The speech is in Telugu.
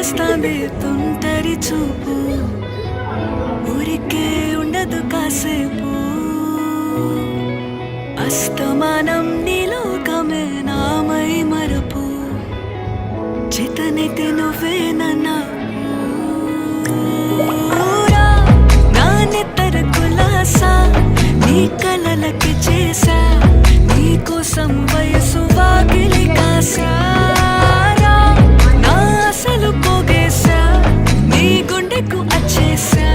వస్తాంది తుంటరి చూపు, ఊరికే ఉండదు కాసేపు. అస్తమానం నీలోకమే నామై మరపు, చేతనైతే నువ్వే నాన్నెత్తర కులాసా నీ కలలకి చేసా, నీ కోసం వయసు వాకిలి కాసా. నా అసలు పోగేశా, నీ గుండెకు అచ్చేసా.